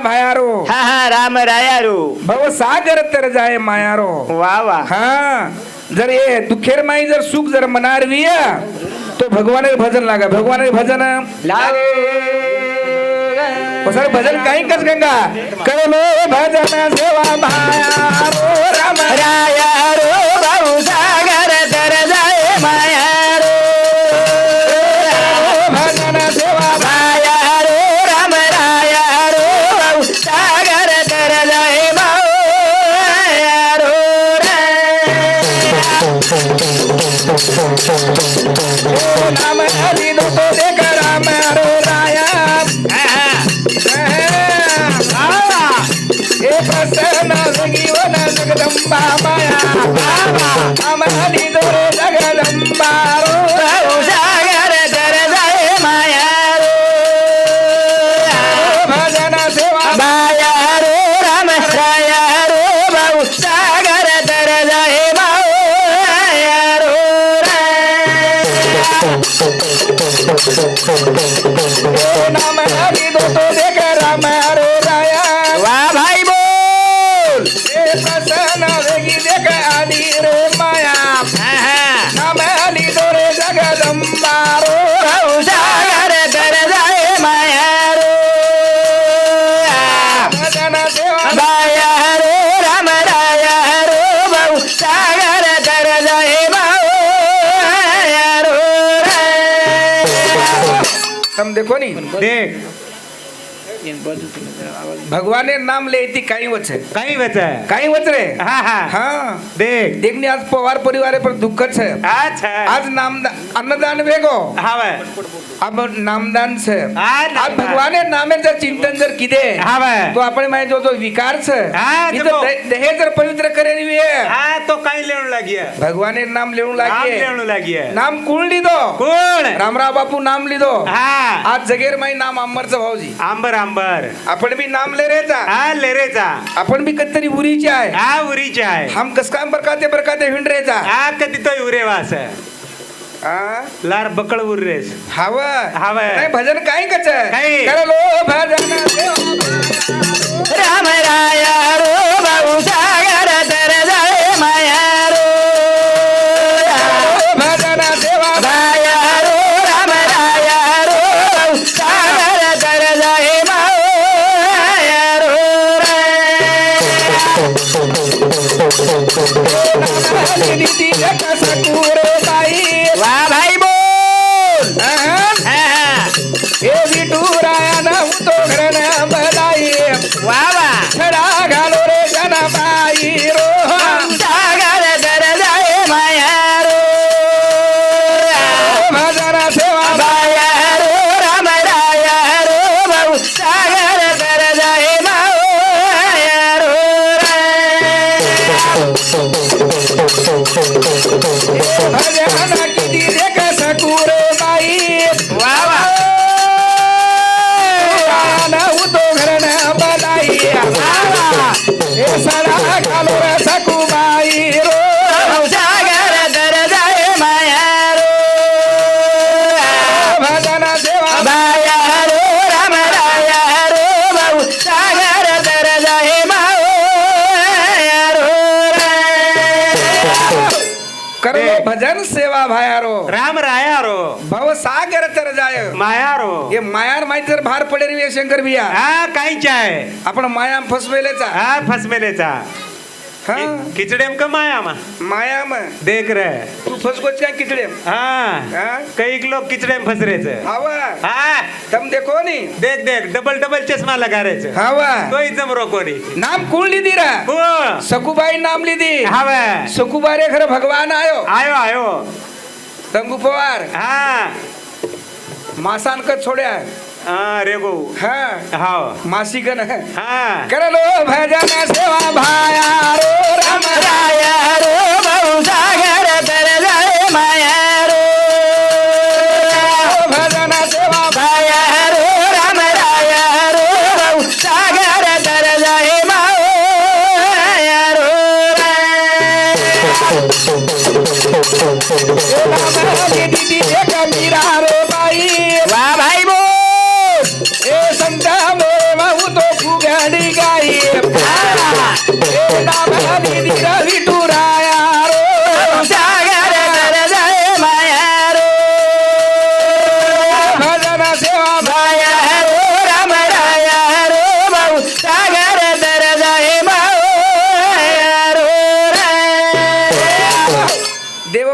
भायारो हा हा राम रायारो भव सागर तर जाय मायारो वा वा हा जर ये दुखेर माई जर सुख जर मनार विया तो भगवान भजन लागा भगवान भजन सर भजन काही कस गंगा करो भजन सेवा भायारो राम रायारो भाऊ सागर तर जाय मायारो भजन सेवा मायारो राम रायारो भाऊ सागर तर जाय मायारो नाम हरि दो तो देख राम रो राया हे प्रसन्न जीवन जगदंबा माया नाम हरि दो रे जगदंबा रो भाऊ सागर तर जाय मायारो भजन सेवा मायारो राम रायारो भाऊ सागर तर जाय मायारो नाम हरि दो तो देख राम रो राया वा भाई बोल हे प्रसन्न देख आदि रे माया नाम हरि दो रे जगदंबा रो भाऊ सागर तर जाय मायारो भजन सेवा मायारो राम रायारो भाऊ सागर तर जाय मायारो तुम देखो नी देख भगवान ने नाम ले थी काही वच है काही वच है काही वच रे हा हा हाँ देख देखने आज पवार परिवार पर दुःखच है अच्छा आज नामदान अन्नदान वेगो हावे अब नामदान से नामदान. आज भगवान ने नामे जर चिंतन जर किदे हावे तो आपण माय जो विकार छे हाँ, इ देखो. देह जर पवित्र करेनी वे हा तो काही लेणू लागिया भगवान ने नाम लेणू नाम लागे लेणू लागिया नाम कोण लिदो कोण रामराव बापू नाम लिदो हा आज जगेर माई नाम अमरचा भाऊजी आंबर आंबर आपण भी नाम ले रेचा हा लेरेचा आपण भी कत्तरी उरीचे आहे हा उरीचे आहे हम कस काम बरकाते हिंड रेचा हा कधी तो उरे वास आ लार बकळ उरेस हव हवं. नाही भजन काय कच काही. करलो भजन राम रायारो भाऊ सागर तर जाय मायारो भजन सेवा मायारो राम रायारो भाऊ सागर तर जाय मायारो नीती कस कुर बाई वा भाई बोल हे विठुराया ना तो घरना बलाई वा वा छडा घालो रे जनाबाई रो सागर तर जाय मायारो भजन सेवा मायारो राम रायारो भाऊ सागर तर जाय मायारो भजन किती रे कस कुर बाई वा वा ना तो घरना बलाई हे सडा घालो रे सकुबाई रो भाऊ सागर तर जाय मायारो भजन सेवा मायारो राम रायारो भाऊ सागर तर जाय मायारो करलो भजन सेवा भायारो राम रायारो भव सागर तर जाय मायारो हे मायार माहिती जर भार पडेल वे शंकर बिया हा काहीच आहे आपण माया फसवेलेचा हा फसमेलेचा हा खिचडेम का मायामा माया म देख रे तू फसकोच काय किचडे हा हा काही लोक खिचडेम फसरेच हवा हा तम देखो नी देख देख डबल डबल चष्मा लगारेच हवा तोही जमरो कोणी नाम कोण लिदी रा हो सकुबाई नाम लिदी हवे सकुबारे खरं भगवान आयो आयो आयो तंगू पवार हा मासान का छोड्या हा रे गो हा हाव मासिकन हा करलो भजन सेवा भायारो राम रायारो भाऊ सागर तर जाय मायारो भजन सेवा मायारो राम रायारो भाऊ सागर तर जाय मायारो दीदी एक मीरा रो बाई वा भाई बोल ए संता मोरे माऊ तो फुगे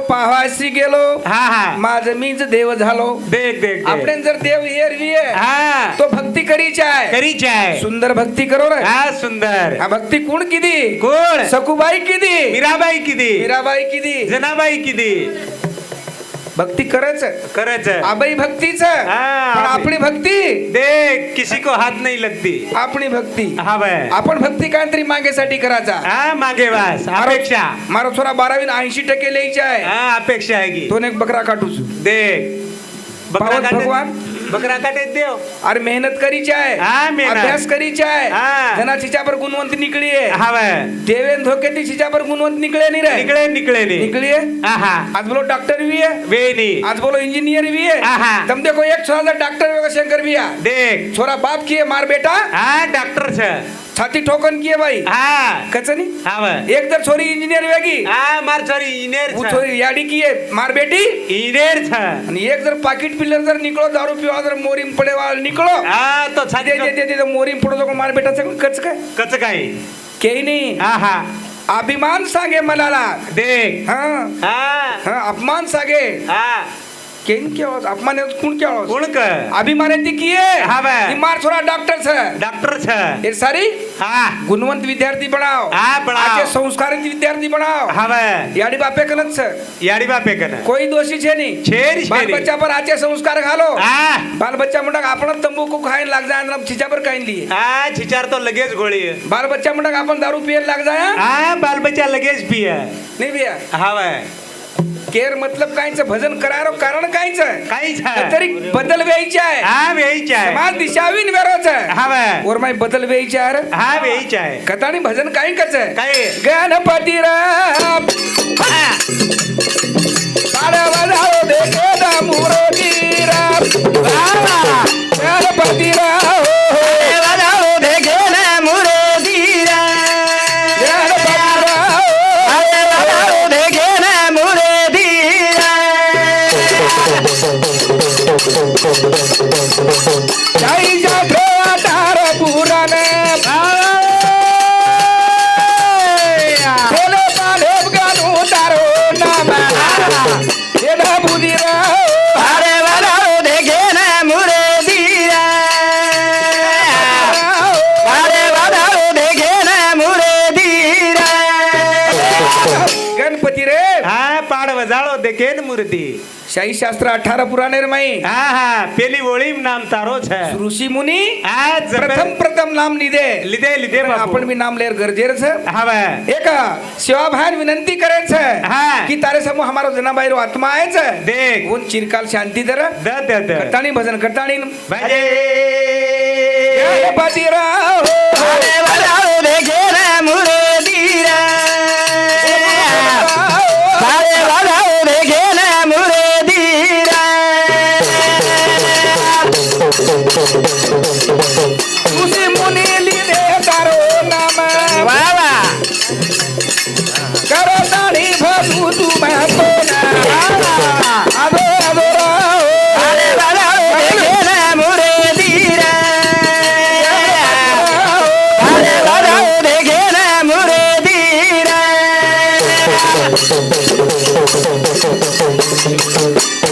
पाहाशी गेलो हा हा माझं मीच देव झालो. देख देख आपण जर देव एरवी आहे हा तो भक्ती करीची आहे. करीच आहे. सुंदर भक्ती करो रे. हा सुंदर. हा भक्ती कोण किती कोण? सखूबाई किती मीराबाई किती? मीराबाई किती जनाबाई किती? भक्ती करच करच आबाई भक्तीच हा, पण आबाई. आपली भक्ती देख किसी को हाथ नहीं लगती. आपली भक्ती हा बाय. आपण भक्ती काहीतरी मागेसाठी करायचा. हा मागे वास अपेक्षा. मारो थोडा 12वी 80% लिहायचे आहे. हा अपेक्षा आहे की तो एक बकरा काटूच देख बकरा पावन काटे भगवान. बकरा काटे देव. अरे मेहनत करीची आहे. हा, मेहनत. अभ्यास करीची आहे. हा. जना चिच्यावर गुणवंत निकळी आहे. हा बाय. देवेन धोके ती चिच्यावर गुणवंत निकळे नाही रे. निकळे निकळे नी. निकली है. हा हा आज बोलो डॉक्टर भी है. वेनी. आज बोलो इंजीनियर भी है. आहा. तुम देखो एक छोरा डॉक्टर वगैरह शंकर भी है. देख छोरा बाप की है मार बेटा हा डॉक्टर छ. छाती ठोकन की है भाई हा कचनी. हा बाय. एक जर छोरी इंजीनियर वेगी हा मार सॉरी इनेर वो छ. छोरी याडी की है मार बेटी. इनेर छ. आणि एक जर पाकिट पिल्लर जर निकलो दारू पिवा जर मोरीम पडे वाला निकलो हा तो छाती दे दे दे दे मोरीम पडो तो मार बेटा सगळं कच काय कच काही. केही नाही. हा हा अभिमान सांगे मलाला. देख हा हा हा अपमान सांगे हा केन क्या अपमान कोण क्या कोण क अभिमान ती की है. हा बे. ती मार छोरा डॉक्टर छ. डॉक्टर छ. ये सारी हा गुणवंत विद्यार्थी बनाओ. हा, बनाओ. आगे संस्कारित विद्यार्थी बनाओ. हा बाय. याडी बापे कलत छ. याडी बापे कन कोई दोषी छे नहीं. छेरी बाल छेरी. बच्चा पर आचे संस्कार घालो. हा बाल बच्चा म्हणा आपण तंबाखू खायला लाग जाय आणि छिचा पर खाईन लिए. हा छिचार तो लगेच गोळी. बाल बच्चा म्हणा आपण दारू पियला लाग जाय. हा बाल बच्चा लगेच पिय. नाही बिया हा बाय. केर मतलब कायच भजन करायरो कारण कायच काहीच तरी बदल व्हायचे आहे. हा वेईच आहे. समाज दिशावीन वेरोच आहे. हा बाय. और माय बदल व्हायचे आहे. हा वेईच आहे. कथानी भजन काही कच आहे. काय गणपती राम वाजव देखो मुरोजी राम गणपती राम वाजाओ देखे ना मुरदीरा. गणपती राम वाजाओ देखे ना मुरदीरा. जय जय तार पुराण खेले पाले गाणू तारो नाम येदा बुदिरा अरे वाजाओ देखे ना मुरदीरा. अरे वाजाओ देखे ना मुरदीरा. गणपती रे हा पाड वजाळो देखेन मूर्ती. शाही शास्त्र 18 पुराणे रे माई हा हा पेली ओळी नाम तारो छ. ऋषी मुनी हा प्रथम नाम लिदे लिदे लिदे बापू. आपण भी नाम लेर गरजेर छ. हा बाय. एक सेवा भान विनंती करे छ हा. की तारे समूह हमारो जनाबाई रो आत्मा आहे छ. देख उन चिरकाल शांति दर द द द करतानी भजन करतानी भजे गणपती राव अरे वाजाओ देखे ना मुरदीरा. अरे वाजाओ देखे ना मुरदीरा. ऋषी मुनी लिदे तारो नाम वा वा. करो ताणी भजू तुम सोना आदो आदो राव अरे वाजाओ देखे ना मुरदीरा. अरे वाजाओ देखे ना मुरदीरा.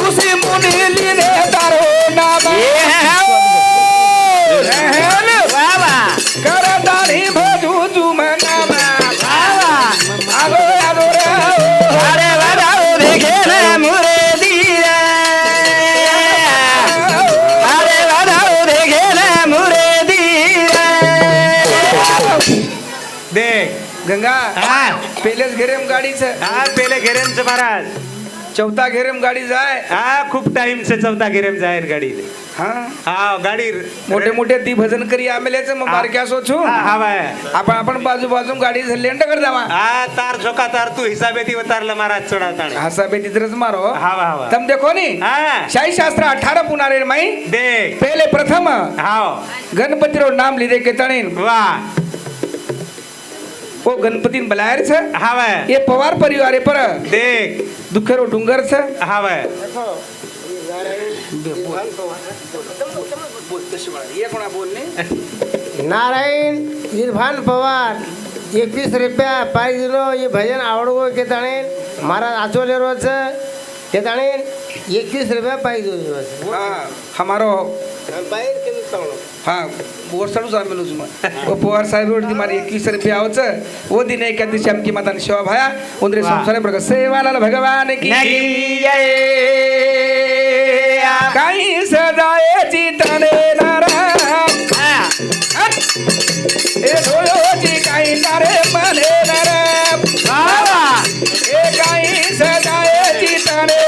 ऋषी मुनी लिदे तारो नाम वा वा. करो ताणी भजू तुम नाम आदो आदो राव अरे वाजाओ देखे ना मुरदीरा. अरे वाजाओ देखे ना मुरदीरा. देख गंगा हा पहिलेच घेरेम गाडीच हा पेले घेरेमच महाराज. चौथा घेरेम गाडी जाय. हा खूप टाइम से चौथा घेरेम जाहीर गाडी. हा हा गाडी मोठे मोठे ती भजन करी आमेलेच मग बारक्या सोचू हा बाय. आपण बाजू बाजू गाडी लेंड कर जावा हा तार झोका तार तू हिसाबे ती उतारला महाराज चढावताणे. हसा बे तिथरच मारो हा वा वा. तम देखो नी हा शाही शास्त्र 18 पुनारे माई देख पहले प्रथम हाव गणपति रो नाम लिदे के तणीन वा वो गणपति बलायर छ. हा बाय. ये पवार परिवार पर देख दुखेरो डुंगर छ. हा बाय. ये कोणा बोलने नारायण इरफान पवार 21 रुपया पाई दिलो ये भजन आवडगो के ताणे महाराज आचोले रोज ते जाणे 21 रुपया पाहिजे हाँ हमारो हाँ वो सड़ू जा मिलो जुमा वो पोहार साहेब उड़ती मारी 21 रुपया आवच वो दिन एक दिवशी आमकी माता शिवा भाया उंदरे संसार प्रग सेवालाल भगवान की काही सजाए चितने नाराम ए धोयोची काही नारे मने नाराम ए काही सजाए चितने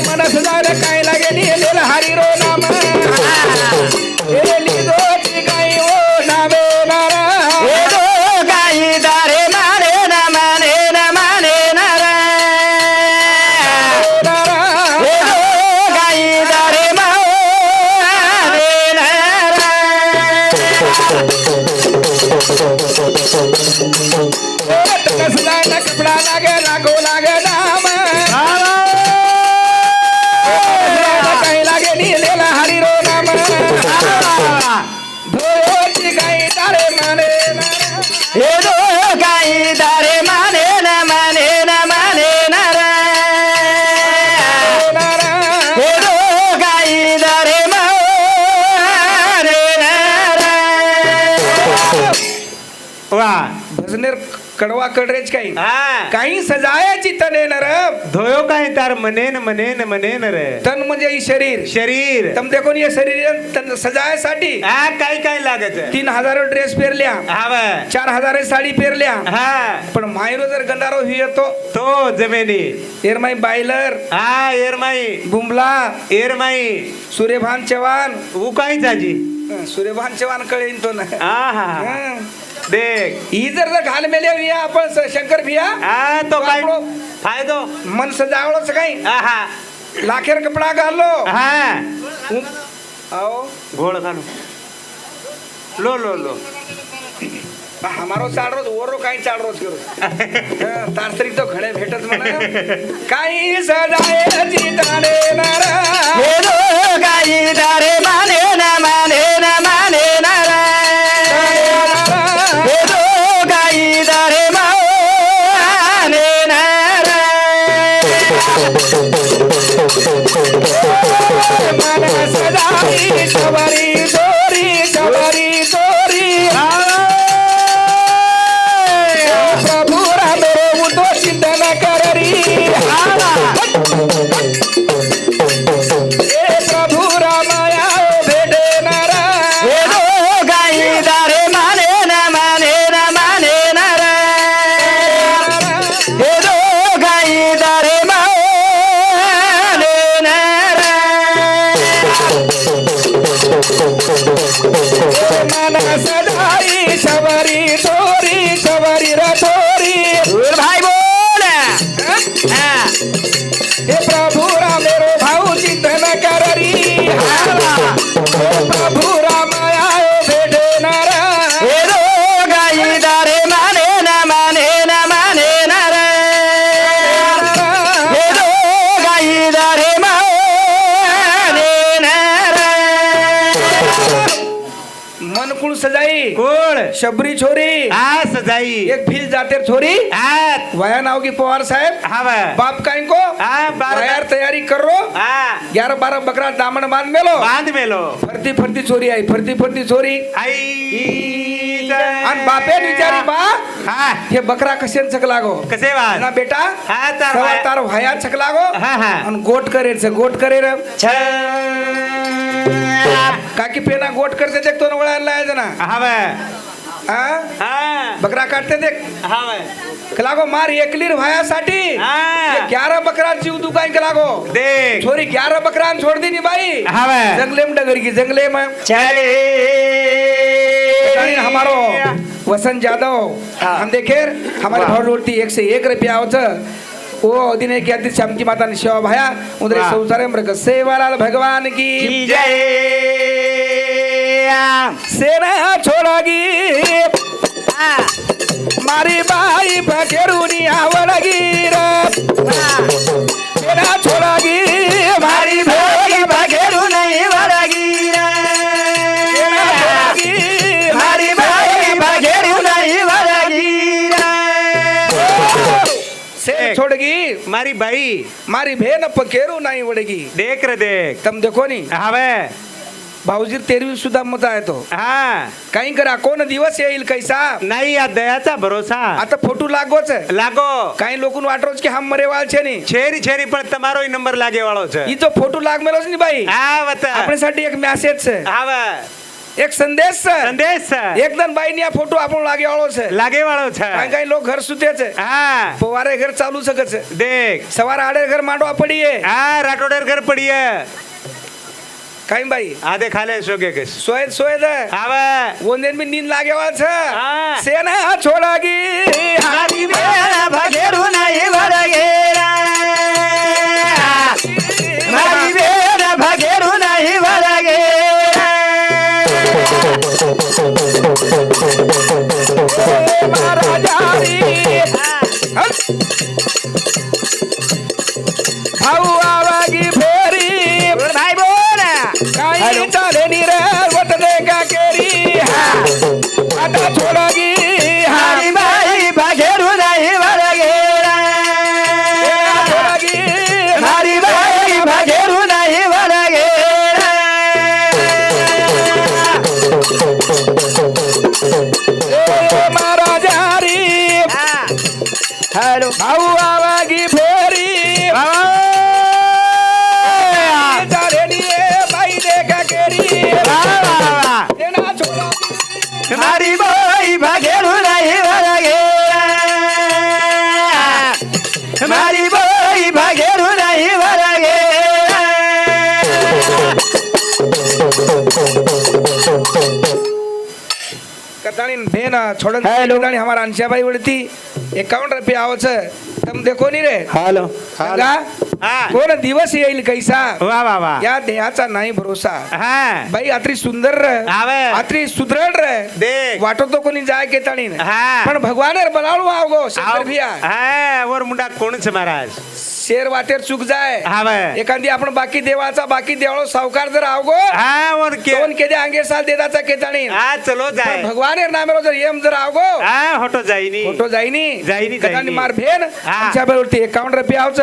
मनस जायला काय लागे लिहिलेलं हरिरो नाम हे लिदोची काही ओ नामे नारा कपडा लागे लागो लागे नाम काही लागे लिहिलेला हरिरो नाम धोची काही तारे माने भजनेर कडवा कडरेच काही काही सजायाची तने नर धोयो काय तार मनेन मनेन मनेन रे तन म्हणजे ही शरीर शरीर तम देखो ये शरीर तन सजायसाठी हा काय काय लागत 3000 ड्रेस पेरल्या हा 4000 साडी पेरल्या हा पण मायरो जर गंडारो ही येतो तो जमेनी एरमाई बायलर हा एरमाई बुमला एरमाई सूर्यभान चव्हाण ऊ काय जाजी सूर्यभान चव्हाण कळेन तो ना हा हं. देख ही जर घाल मेल्या भिया आपण शंकर भिया हा तो काय आपलो फायदो मन सजावळच काही हा लाखेर कपडा घालो हा आओ घोळ घालू लो लो लो हमारो चाड रोज ओरो काही चाड रोज करू तारतरी तो घडे भेटत म्हणा काही सजाये चिताने नारा सजाई शबरी चोरी शबरी चोरी प्रभु राम तो चिंतन करी ए प्रभु रामाया भेटे नारा मन सजाई शबरी चोरी शबरी रथोरी भाई बोल हे प्रभु राम मेरो भाऊ चिंतन करी प्रभु राम आयो भेटे नारा मनकुल सजाई कोळ शबरी छोरी हा सजाई एक भील जातेर छोरी हा वया नाव की पवार साहेब हा बाप काय को हा तयार तयारी करो हा 11-12 बकरा दामन बांध मेलो बांध मेलो फरती फरती चोरी आई फरती फरती चोरी आई आणि बापे विचारी बा हा हे बकरा कशेन छक लागो कसे वाज ना बेटा हा तार सवा वाया. तार व्हाया छक लागो हा हा आणि गोट करेर गोट करेर छ काकी पेना गोट करते देखतो ना वळायला लायचं ना हा बा हा हा बकरा काटते देख हा बाय कलागो मार एकलीर भायासाठी हा 11 बकरा जीव दुकान कलागो देख छोरी 11 बकरा छोड़ दी नी भाई हा बाय जंगले में डगर की जंगले में चले हमारो वसंत यादव हम देखे हमारे घर रोटी 101 रुपया होता वो दिन की अति श्याम की माता ने सेवा भाया उधर वाह। संसार में सेवालाल भगवान की जय सेना छोड़गी मारी बाई भकेरुनी आवड़गी सेना छोड़गी मारी भाई बघेरू नहीं वरगी सेना छोड़गी मारी भाई बघेरू नहीं वरगी सेना छोड़गी मारी बाई मारी भेन पकेरू नहीं वड़गी देख रे देख तम देखो नी हा बाय भाऊजी 13वी सुद्धा मत आहे तो हा काही करा कोण दिवस येईल कैसा नाही या दयाचा भरोसा आता फोटो लागोच लागो काही लोकून वाटरोच की हम मरेवाल છે ની છેરી છેરી પણ તમારો નંબર લાગે વાળો છે ઈ તો ફોટો લાગ મેલો છે ની ભાઈ હા બતા આપણે साठी એક મેસેજ છે હા બા એક સંદેશ છે સંદેશ છે એકદમ ભાઈ ની આ ફોટો આપણો લાગે વાળો છે લાગે વાળો છે काही काही लोक घर सुते છે હા ફવારે ઘર ચાલુ શકે છે દેખ સવારે આડે ઘર માંડવા પડીએ હા રાટોડર ઘર પડીએ काही ભાઈ આદે ખાલે શોગે કે સોય સોય દે હા બા વોંદેન બી નીંદ લાગે વાળ છે હા સેના છોડાગી मारी बेन बघेरू नहीं वरगे मारी बेन बघेरू नहीं वरगे महाराजारी भाऊ आवागी फेरी भाई बोल काही चाले नी रे वतने का केरी आता छोडागी मारी भाई बघेरू नहीं वरगे छोडागी मारी भाई बघेरू नहीं वरगे महाराजारी हेलो भाऊ आवागी फेरी चाले नी रे बाई दे का केरी तेना छोडागी मारी भाई बघेरू नहीं वरगे मारी भाई बघेरू नहीं वरगे कताणी भेन छोड़न हेलो। कताणी हमारा अंशाबाई वड़ती 51 रुपया आवो छे तम देखो नी रे हेलो सांगा हा कोण दिवस येईल कैसा वा वा वा या देहाचा नाही भरोसा हा बाई आत्री सुंदर रे આવે आत्री सुदृढ रे દેખ वाटो तो कोणी जाय के ताणी हा पण भगवाने बनाळू आवगो शंकर भिया હા ઓર મુંડા કોણ છે મહારાજ शेर वाटेर चूक जाय આવે एखादी आपण बाकी देवाचा बाकी देवाळो सावकार जर आवगो હા ઓર કે दोन केदे अंगे साल देदाचा के ताणी હા ચલો જાય भगवाने नामेरो जर येम जर आवगो હા હોટો જાય ની फोटो जाईनी जाईनी, कदानी जाईनी. मार भेन हा. आमच्या बरोबर 51 रुपया आवच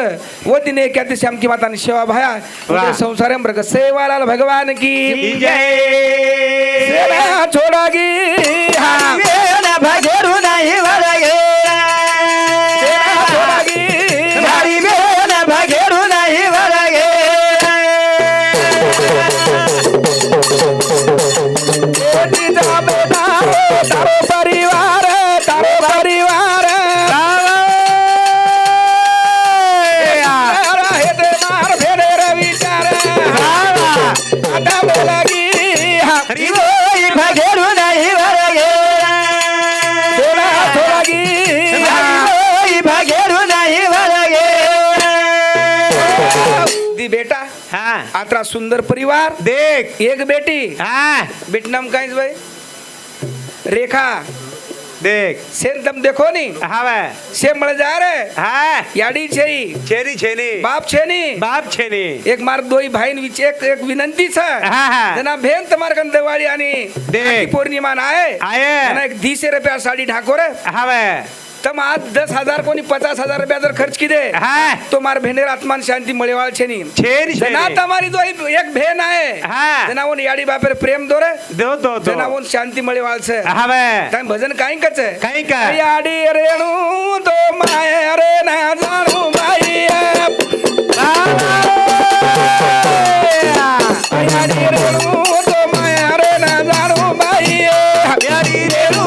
वो दिने कहते श्याम की माता ने सेवा भाया वाह. संसार में प्रगट सेवालाल भगवान की જય सेवा छोड़ागी हाँ बेन बघेरू नहीं वरगे सेवा छोड़ागी मारी बेन बघेरू नहीं वरगे बेटी जा बेटा हो तारो परिवार हे ते मार भेने रे विचार आता बोलागी हाँ भाई बघेरू नहीं वरगे सेवा छोड़ागी मारी भाई बघेरू नहीं वरगे दी बेटा હા आत्रा सुंदर परिवार દેખ एक बेटी હા बेटी नाम काय भाई रेखा દેખ सेन तम देखो नी હવે से मळ जा रे હા याडी छे છેરી છે ની बाप छे नी બાપ છે ની एक मार दोई भाईन विच एक विनंती छ હા હા जना भेन तमार कन दिवाळी आणि देख. पौर्णिमा आहे आहे जना एक 200 रुपया साडी ढाको रे હવે तम आज 10,000 कोणी 50,000 रुपया जर खर्च की दे હા तो मार भेनेर आत्मान शांती मळेवाळ छे नी છેરી છે जना तमारी दोई एक भेन आहे हा जना वो याडी बापेर प्रेम दो रे દો દો દો जना वो शांती मळेवाळ छे હવે काय भजन काय कच કઈ કા याडी रेणू तो माय रे ना जाणू बाई याडी रेणू तो माय रे ना जाणू बाई यारी रेणू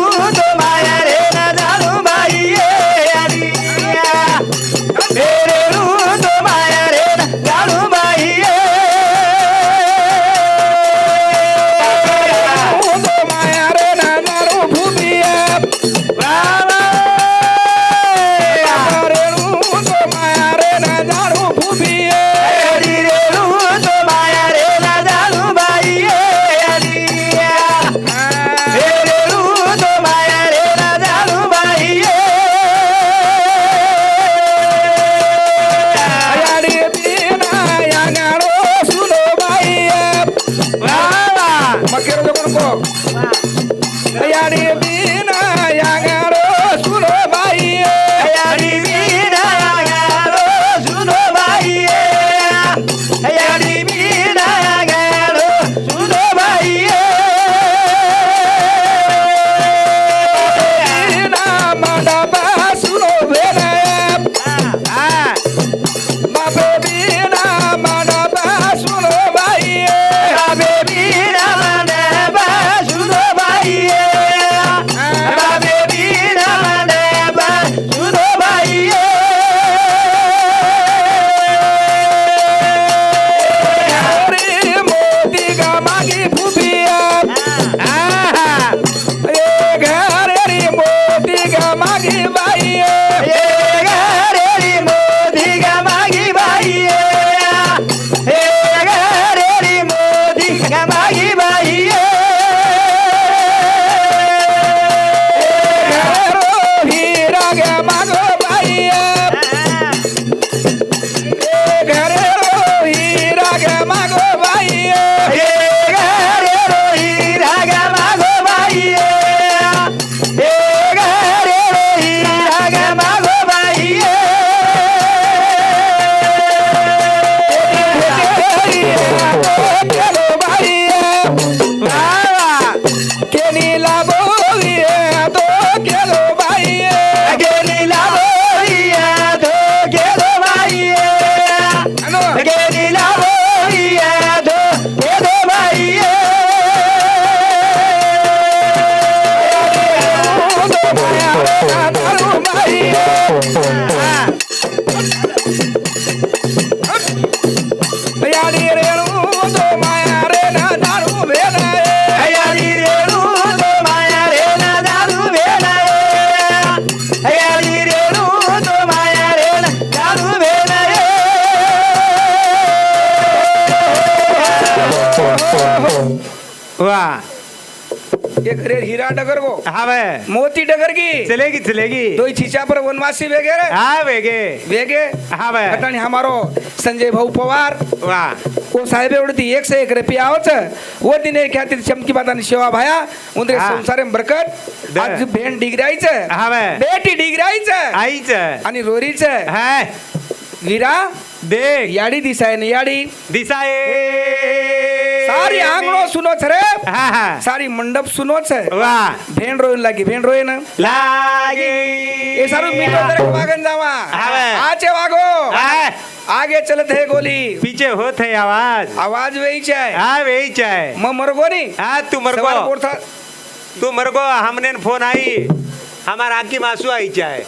वाह एक रे हीरा डगर गो हवे मोती डगर की चलेगी चलेगी दो छीचा पर वनवासी वगैरह हाँ वेगे वेगे हवे कटाणी हमारो संजय भाऊ पवार वाह वो साहेब एवढी 101 रुपया आवच वो दिने ख्याती चमकी बातानी शेवा भाया उंदरे हा. संसारे बरकत आज भेंड डिगरायचं हवे बेटी डिगरायचं आईच आणि रोरीचं हाय वीरा देख याडी दिसाय ना याडी दिसाए सारी आंगणो सुनोच रे हाँ हाँ सारी मंडप सुनोच वाह भेंड रोईन लागी भेंड रोईन लागे ये सारू मीठो तरक वागन जावा हावे. आचे वागो हाँ, आगे चलत है गोली पीछे होत है आवाज आवाज वेईचे आहे हाँ वही चाहे मग मरगो नी हाँ तू सवाल मरगो पोरथा तू मरगो हमने फोन आई हमारा आंखी मासू आई चाहे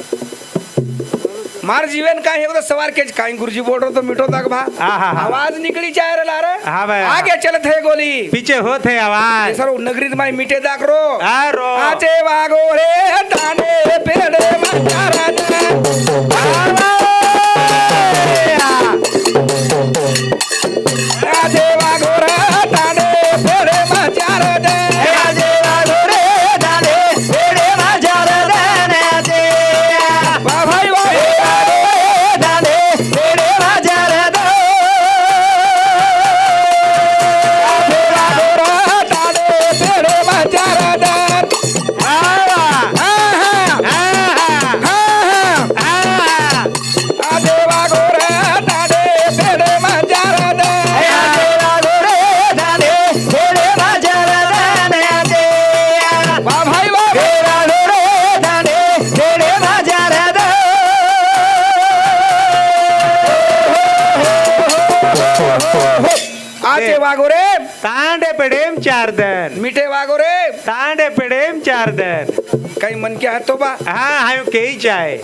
मार जीवन का है वो तो सवार के काई गुरुजी बोल रहे तो मिठो तक भा आहा, हा. आवाज निकली चाहे रे लारे हाँ भाई, आगे चलत है गोली पीछे होत है ये आवाज सारू नगरीत माई मिटे दाकरो आरो आचे वागो रे ताने पेड़े मारा आचे वागो रे ताने पेड़े मारा वाह भाई वाह आचे वागो रे तांडे पेडेम 4 दिन मिठे वागो रे तांडे पेडेम 4 दिन काही मन के हातो बा हाँ हायो कही चाहे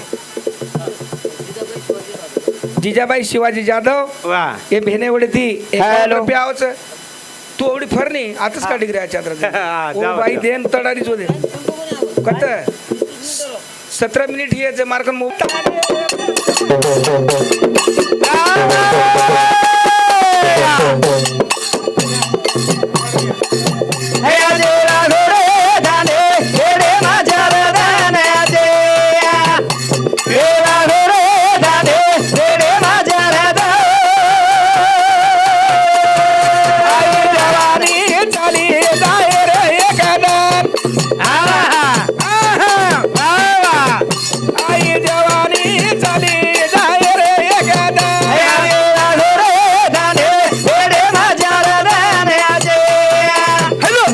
जिजाबाई शिवाजी जाधव वाह हे भेने वडे थी हॅलो. रुपया आवच तू एवढी फरनी आताच का डिग्री चादर हा, ओ जाऊ बाई द्या. देन तडारीच होते कत 17 मिनिट ही याचे मार्कन चाली जाय रे एकादन आई जवानी चाली जाय रे एकादन हॅलो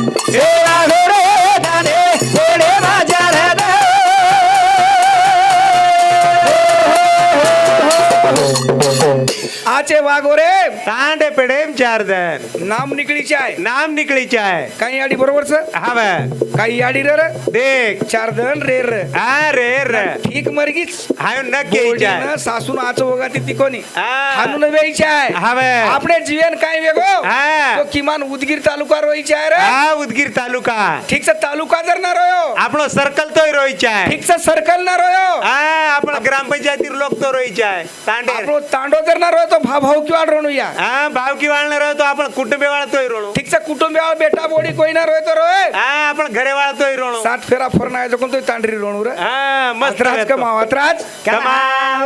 आचे वागो रे तांडे पेडेम 4 दिन नाम निकली चाय नाम निकली चाहे काही आडी बरोबरच हवे काही आडी रे देख 4 दन रे रे अरे रे ठीक मरगीच हायो न कही चाहे सासून आचो होगा ती कोणी हा. हानून वेईचे आहे हवे आपले जीवन काय वेगो हा. तो किमान उदगीर तालुका रोईचे आहे रे हाँ उदगीर तालुका ठीकचा तालुका जर ना रोयो आपलो सर्कल तो रोई चाहे ठीकचा सर्कल ना रोयो हाँ आपलो ग्रामपंचायती लोक तो रोई चाहे तांडे आपलो तांडो जर ना रोयो तो भाऊ किंवा रोणू या हाँ भाव की वाळणार रहो तो आपण कुटुंबी वाळा तोय रोणू ठीकचा कुटुंबिया बेटा बोडी कोई ना रोय तो रोय हाँ आपण घरे वाळा तोय रोणू 7 फेरा फरना आहे कोण तो तांडरी रोणू रे हाँ मस्त अत्राज रहतो. कमाव अत्राज कमाल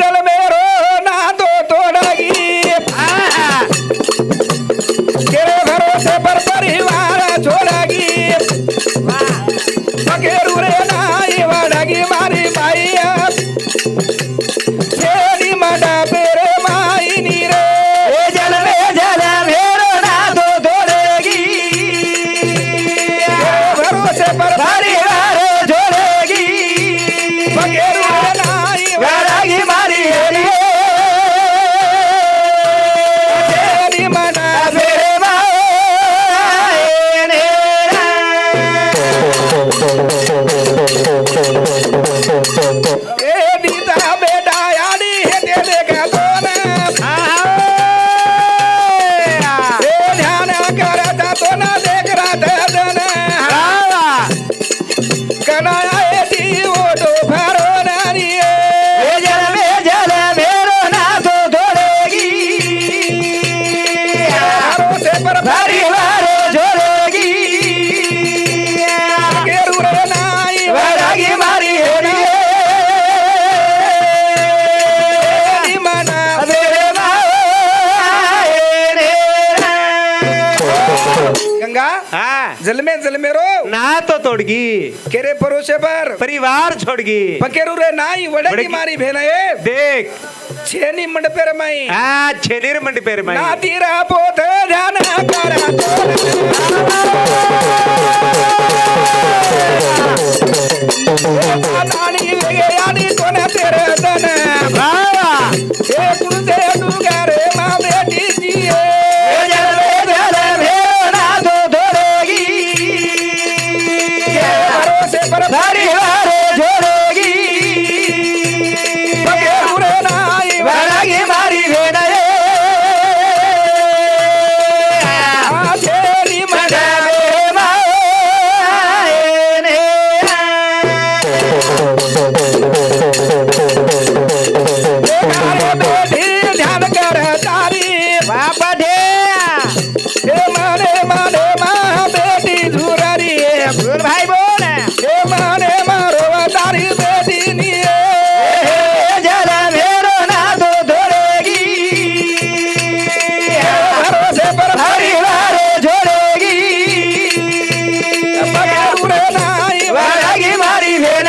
जल मे रो ना तो तोडागी तेरे घरों से पर परिवार छोड़ागी बकेरू रे नाई वाडागी मारी बाई छेड़ी मडा पेरे माई नी रे घरों से पर परिवार छोड़ेगी बकेरू रे नाई वाडागी मारी जलमे जलमे रो ना तो तोड़गी केरे परोसे पर परिवार छोड़गी पकेरू रे नाई वड़गी वड़गी। मारी भेना ए देख छेनी मंडपे रे माई आ छेनीर मंडी पेर माई ना तीरा पोत ध्यान करा दानी वे यानी कोने तेरे दन बाबा ए कुण दे दुर्गा रे मां बेटी जी जलवे जलवे ना तो तोड़ेगी भरोसे पर परिवार छोड़ेगी पकेरू रे नाई वड़गी मारी भेड़ छेनी मंडपे बेटी ध्यान कर तारी बाबा ढे ए माने माने मां बेटी झुरारी बोल भाई बोल ए माने मारो तारी बेटी नी जल मेरो ना तो तोड़ेगी भरोसे पर परिवार छोड़ेगी पकेरू रे नाई वड़गी मारी भेड़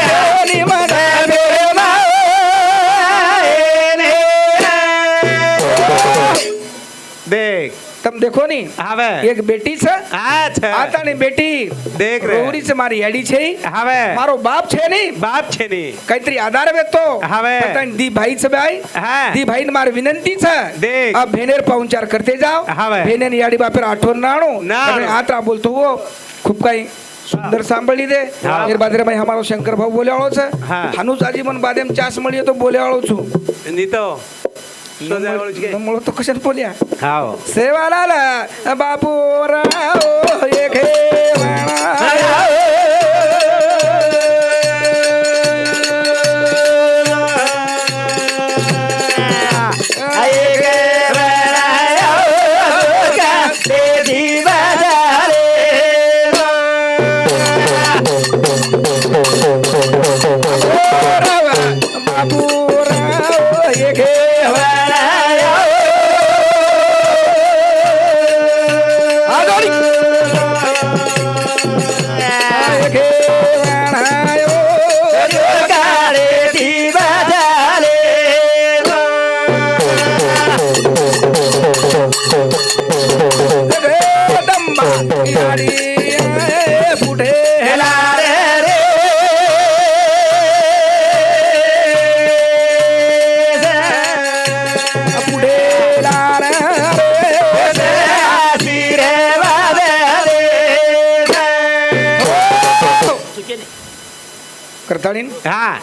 छेनी मंडपे देख तम देखो नी હવે એક બેટી છે આ છે આતાની બેટી દેખ રે રોવડી છે મારી યાડી છે હવે મારો બાપ છે ની બાપ છે ની કઈતરી આધાર વેતો હવે. પતાની દી ભાઈ છે ભાઈ હા दी भाई ने मारी विनंती है देख. अब भेनेर पाहुणचार करते जाओ हवे. भेने याडी बापेर आठवण नाणो नाणो. आत्रा बोलतो हो खूप काही सुंदर सांभाळली दे हा. फिर बादरे भाई हमारो शंकर भाऊ बोले वाळो छे हा. हनुजाजी मन बादेम चास मळी तो बोले वाळो छु ની તો તો જાય વળું છે કે? मळ तो कशात बोल्या હાઓ सेवालाल बापू राव एक बापू राव एक आदोरी एक वाणायो दंबा याडी पुढे पुढे लार करताळीन હા